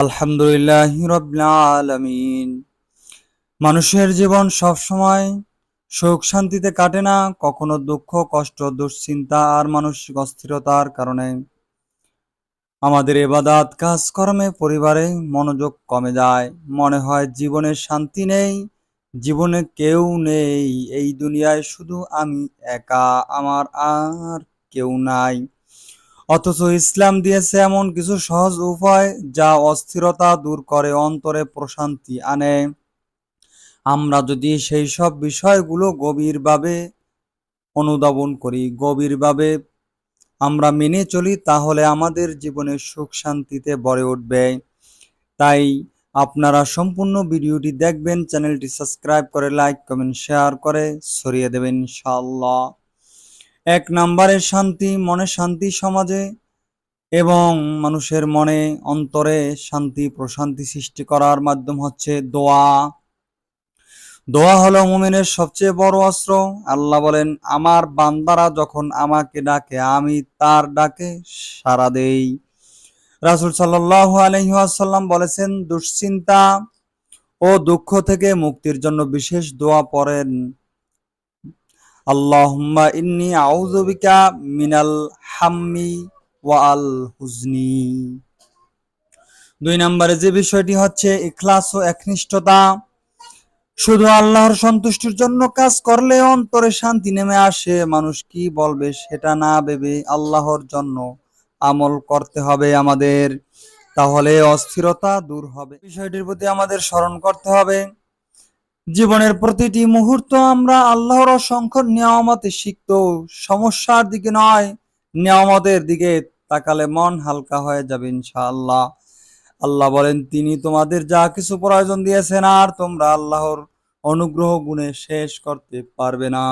আলহামদুলিল্লাহি রাব্বিল আলামিন। মানুষের জীবন সবসময় সুখ শান্তিতে কাটে না, কখনো দুঃখ, কষ্ট, দুশ্চিন্তা আর মানসিক অস্থিরতার কারণে আমাদের ইবাদত, কাজকর্মে, পরিবারে মনোযোগ কমে যায়। মনে হয় জীবনে শান্তি নেই, জীবনে কেউ নেই। এই দুনিয়ায় শুধু আমি একা, আমার আর কেউ নাই। অথচ ইসলাম দিয়েছে এমন কিছু সহজ উপায় যা অস্থিরতা দূর করে, অন্তরে প্রশান্তি আনে। আমরা যদি সেই সব বিষয়গুলো গভীরভাবে অনুধাবন করি, গভীরভাবে আমরা মেনে চলি, তাহলে আমাদের জীবনে সুখ শান্তিতে ভরে উঠবে। তাই আপনারা সম্পূর্ণ ভিডিওটি দেখবেন, চ্যানেলটি সাবস্ক্রাইব করে লাইক কমেন্ট শেয়ার করে ছড়িয়ে দেবেন ইনশাআল্লাহ। ১ নম্বরে শান্তি, মনে শান্তি সমাজে এবং মানুষের মনে অন্তরে শান্তি প্রশান্তি সৃষ্টি করার মাধ্যম হচ্ছে দোয়া। দোয়া হলো মুমিনের সবচেয়ে বড় অস্ত্র। আল্লাহ বলেন, আমার বান্দারা যখন আমাকে ডাকে আমি তার ডাকে সাড়া দেই। রাসূল সাল্লাল্লাহু আলাইহি ওয়াসাল্লাম বলেছেন, দুশ্চিন্তা ও দুঃখ থেকে মুক্তির জন্য বিশেষ দোয়া পড়েন, আল্লাহুম্মা ইন্নী আউযু বিকা মিনাল হাম্মি ওয়াল হুজনি। ২ নম্বরে যে বিষয়টি হচ্ছে ইখলাস ও একনিষ্ঠতা। শুধু আল্লাহর সন্তুষ্টির জন্য কাজ করলে অন্তরে শান্তি নেমে আসে। মানুষ কি বলবে সেটা না ভেবে আল্লাহর জন্য আমল করতে হবে আমাদের, তাহলে অস্থিরতা দূর হবে। বিষয়টির প্রতি আমাদের স্মরণ করতে হবে, জীবনের প্রতিটি মুহূর্ত আমরা আল্লাহর অসংখ্য নিয়ামতে সিক্ত, সমস্যার দিকে নয়, নিয়ামতের দিকে তাকালে মন হালকা হয়ে যাবে ইনশাআল্লাহ। আল্লাহ বলেন, তিনি তোমাদের যা কিছু প্রয়োজন দিয়েছেন আর তোমরা আল্লাহর অনুগ্রহ গুণে শেষ করতে পারবে না।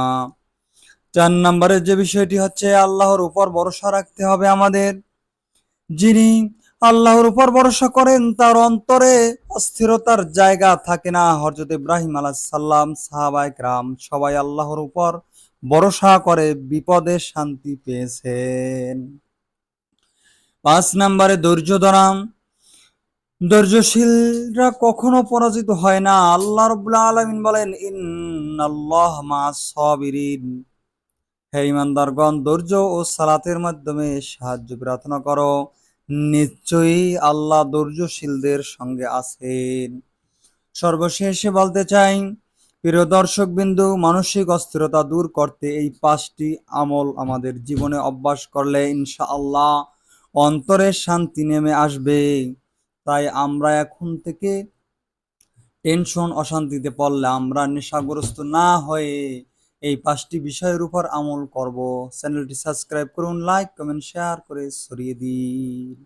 ৪ নম্বরে যে বিষয়টি হচ্ছে আল্লাহর উপর ভরসা রাখতে হবে আমাদের। যিনি আল্লাহর উপর ভরসা করেন তার অন্তরে অস্থিরতার জায়গা থাকে না। হযরত ইব্রাহিম আলাইহিস সালাম, সাহাবায়ে কেরাম সবাই আল্লাহর উপর ভরসা করে বিপদে শান্তি পেয়েছেন। ৫ নম্বরে ধৈর্য ধরা। ধৈর্যশীলরা কখনো পরাজিত হয় না। আল্লাহ রাব্বুল আলামিন বলেন, ইন্নাল্লাহা মা'আস সাবিরিন। হে ঈমানদারগণ, ধৈর্য ও সালাতের মাধ্যমে সাহায্য প্রার্থনা করো, নিশ্চয়ই আল্লাহ ধৈর্যশীলদের সঙ্গে আছেন। সর্বশেষে বলতে চাই, প্রিয় দর্শকবিন্দু, মানসিক অস্থিরতা দূর করতে এই ৫টি আমল আমাদের জীবনে অভ্যাস করলে ইনশাআল্লাহ অন্তরে শান্তি নেমে আসবে। তাই আমরা এখন থেকে টেনশন অশান্তিতে পড়লে আমরা নেশাগ্রস্ত না হয়ে এই ৫টি বিষয়ের উপর আমল করব। চ্যানেলটি সাবস্ক্রাইব করুন, লাইক কমেন্ট শেয়ার করে ছড়িয়ে দিন।